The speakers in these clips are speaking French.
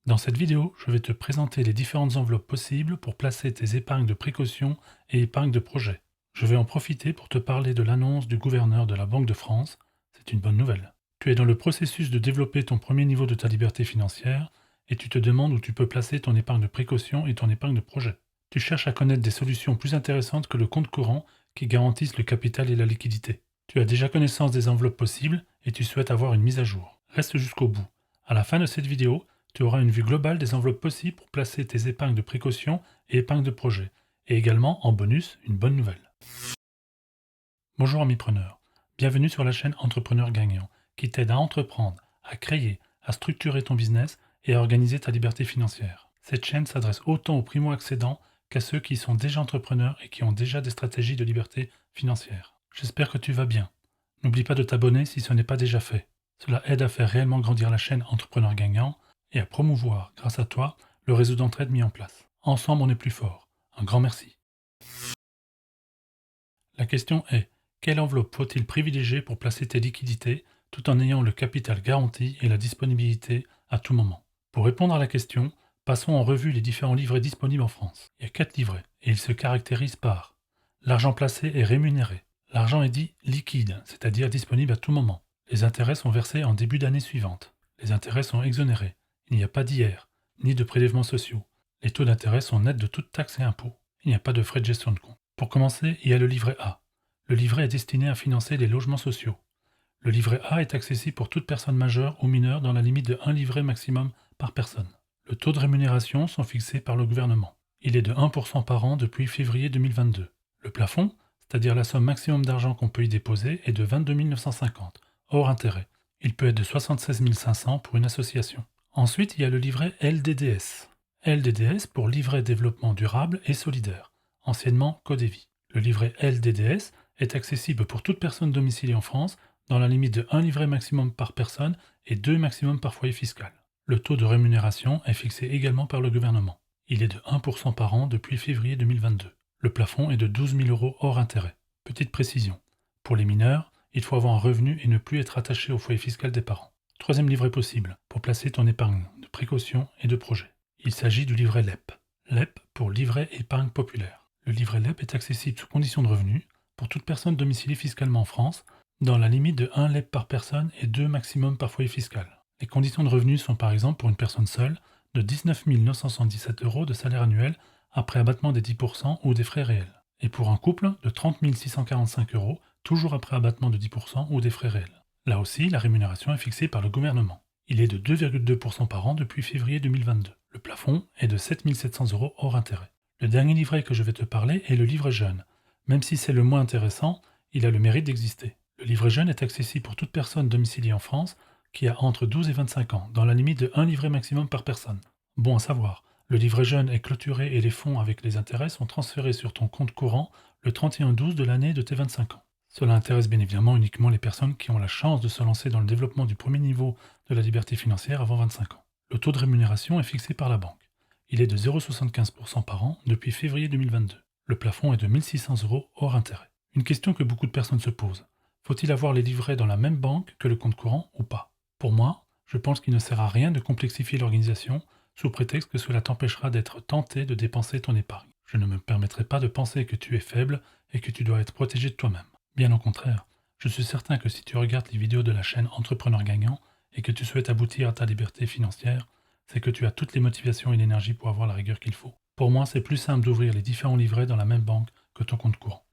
Dans cette vidéo, je vais te présenter les différentes enveloppes possibles pour placer tes épargnes de précaution et épargnes de projet. Je vais en profiter pour te parler de l'annonce du gouverneur de la Banque de France. C'est une bonne nouvelle. Tu es dans le processus de développer ton premier niveau de ta liberté financière et tu te demandes où tu peux placer ton épargne de précaution et ton épargne de projet. Tu cherches à connaître des solutions plus intéressantes que le compte courant qui garantissent le capital et la liquidité. Tu as déjà connaissance des enveloppes possibles et tu souhaites avoir une mise à jour. Reste jusqu'au bout. À la fin de cette vidéo, tu auras une vue globale des enveloppes possibles pour placer tes épargnes de précaution et épargnes de projet. Et également, en bonus, une bonne nouvelle. Bonjour amis preneurs, bienvenue sur la chaîne Entrepreneur Gagnant, qui t'aide à entreprendre, à créer, à structurer ton business et à organiser ta liberté financière. Cette chaîne s'adresse autant aux primo-accédants qu'à ceux qui sont déjà entrepreneurs et qui ont déjà des stratégies de liberté financière. J'espère que tu vas bien. N'oublie pas de t'abonner si ce n'est pas déjà fait. Cela aide à faire réellement grandir la chaîne Entrepreneur Gagnant et à promouvoir, grâce à toi, le réseau d'entraide mis en place. Ensemble, on est plus fort. Un grand merci. La question est, quelle enveloppe faut-il privilégier pour placer tes liquidités tout en ayant le capital garanti et la disponibilité à tout moment? Pour répondre à la question, passons en revue les différents livrets disponibles en France. Il y a 4 livrets et ils se caractérisent par l'argent placé est rémunéré. L'argent est dit liquide, c'est-à-dire disponible à tout moment. Les intérêts sont versés en début d'année suivante. Les intérêts sont exonérés. Il n'y a pas d'IR, ni de prélèvements sociaux. Les taux d'intérêt sont nets de toute taxe et impôts. Il n'y a pas de frais de gestion de compte. Pour commencer, il y a le livret A. Le livret est destiné à financer les logements sociaux. Le livret A est accessible pour toute personne majeure ou mineure dans la limite de 1 livret maximum par personne. Le taux de rémunération sont fixés par le gouvernement. Il est de 1% par an depuis février 2022. Le plafond, c'est-à-dire la somme maximum d'argent qu'on peut y déposer, est de 22 950, hors intérêt. Il peut être de 76 500 pour une association. Ensuite, il y a le livret LDDS. LDDS pour Livret Développement Durable et Solidaire, anciennement Codévi. Le livret LDDS est accessible pour toute personne domiciliée en France dans la limite de 1 livret maximum par personne et 2 maximum par foyer fiscal. Le taux de rémunération est fixé également par le gouvernement. Il est de 1% par an depuis février 2022. Le plafond est de 12 000 € hors intérêt. Petite précision, pour les mineurs, il faut avoir un revenu et ne plus être attaché au foyer fiscal des parents. Troisième livret possible, pour placer ton épargne de précaution et de projet. Il s'agit du livret LEP. LEP pour Livret Épargne Populaire. Le livret LEP est accessible sous condition de revenus pour toute personne domiciliée fiscalement en France dans la limite de 1 LEP par personne et 2 maximum par foyer fiscal. Les conditions de revenus sont par exemple pour une personne seule de 19 977 € de salaire annuel après abattement des 10% ou des frais réels. Et pour un couple de 30 645 €, toujours après abattement de 10% ou des frais réels. Là aussi, la rémunération est fixée par le gouvernement. Il est de 2,2% par an depuis février 2022. Le plafond est de 7 700 € hors intérêt. Le dernier livret que je vais te parler est le livret jeune. Même si c'est le moins intéressant, il a le mérite d'exister. Le livret jeune est accessible pour toute personne domiciliée en France qui a entre 12 et 25 ans, dans la limite de 1 livret maximum par personne. Bon à savoir, le livret jeune est clôturé et les fonds avec les intérêts sont transférés sur ton compte courant le 31/12 de l'année de tes 25 ans. Cela intéresse bien évidemment uniquement les personnes qui ont la chance de se lancer dans le développement du premier niveau de la liberté financière avant 25 ans. Le taux de rémunération est fixé par la banque. Il est de 0,75% par an depuis février 2022. Le plafond est de 1 600 € hors intérêt. Une question que beaucoup de personnes se posent. Faut-il avoir les livrets dans la même banque que le compte courant ou pas? Pour moi, je pense qu'il ne sert à rien de complexifier l'organisation sous prétexte que cela t'empêchera d'être tenté de dépenser ton épargne. Je ne me permettrai pas de penser que tu es faible et que tu dois être protégé de toi-même. Bien au contraire, je suis certain que si tu regardes les vidéos de la chaîne Entrepreneur Gagnant et que tu souhaites aboutir à ta liberté financière, c'est que tu as toutes les motivations et l'énergie pour avoir la rigueur qu'il faut. Pour moi, c'est plus simple d'ouvrir les différents livrets dans la même banque que ton compte courant.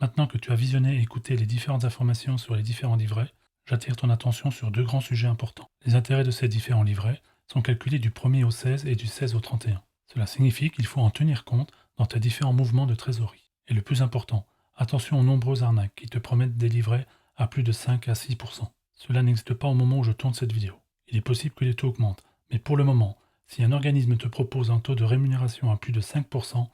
Maintenant que tu as visionné et écouté les différentes informations sur les différents livrets, j'attire ton attention sur 2 grands sujets importants. Les intérêts de ces différents livrets sont calculés du 1er au 16 et du 16 au 31. Cela signifie qu'il faut en tenir compte dans tes différents mouvements de trésorerie. Et le plus important, attention aux nombreuses arnaques qui te promettent des livrets à plus de 5 à 6%. Cela n'existe pas au moment où je tourne cette vidéo. Il est possible que les taux augmentent, mais pour le moment, si un organisme te propose un taux de rémunération à plus de 5%,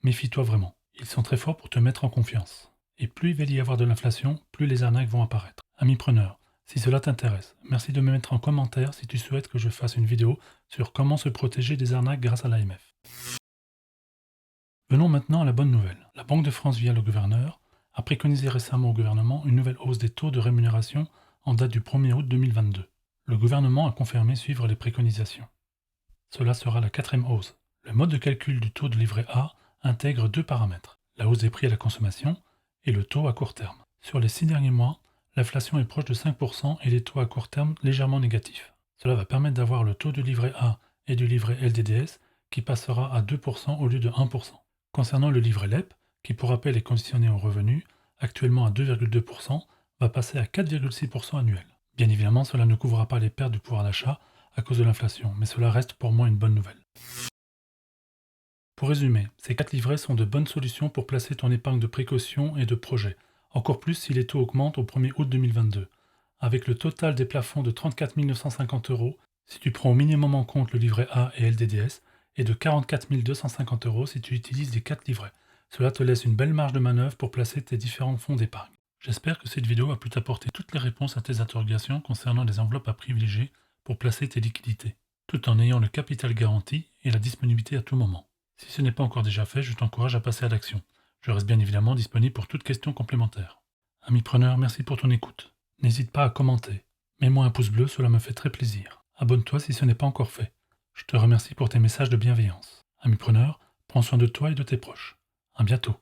méfie-toi vraiment. Ils sont très forts pour te mettre en confiance. Et plus il va y avoir de l'inflation, plus les arnaques vont apparaître. Amis preneurs, si cela t'intéresse, merci de me mettre en commentaire si tu souhaites que je fasse une vidéo sur comment se protéger des arnaques grâce à l'AMF. Venons maintenant à la bonne nouvelle. La Banque de France, via le gouverneur, a préconisé récemment au gouvernement une nouvelle hausse des taux de rémunération en date du 1er août 2022. Le gouvernement a confirmé suivre les préconisations. Cela sera la quatrième hausse. Le mode de calcul du taux de livret A intègre deux paramètres, la hausse des prix à la consommation et le taux à court terme. Sur les 6 derniers mois, l'inflation est proche de 5% et les taux à court terme légèrement négatifs. Cela va permettre d'avoir le taux du livret A et du livret LDDS qui passera à 2% au lieu de 1%. Concernant le livret LEP, qui pour rappel est conditionné au revenu, actuellement à 2,2%, va passer à 4,6% annuel. Bien évidemment, cela ne couvrira pas les pertes du pouvoir d'achat à cause de l'inflation, mais cela reste pour moi une bonne nouvelle. Pour résumer, ces 4 livrets sont de bonnes solutions pour placer ton épargne de précaution et de projet, encore plus si les taux augmentent au 1er août 2022. Avec le total des plafonds de 34 950 €, si tu prends au minimum en compte le livret A et LDDS, et de 44 250 € si tu utilises les 4 livrets. Cela te laisse une belle marge de manœuvre pour placer tes différents fonds d'épargne. J'espère que cette vidéo a pu t'apporter toutes les réponses à tes interrogations concernant les enveloppes à privilégier pour placer tes liquidités, tout en ayant le capital garanti et la disponibilité à tout moment. Si ce n'est pas encore déjà fait, je t'encourage à passer à l'action. Je reste bien évidemment disponible pour toute question complémentaire. Ami preneur, merci pour ton écoute. N'hésite pas à commenter. Mets-moi un pouce bleu, cela me fait très plaisir. Abonne-toi si ce n'est pas encore fait. Je te remercie pour tes messages de bienveillance. Ami preneur, prends soin de toi et de tes proches. À bientôt.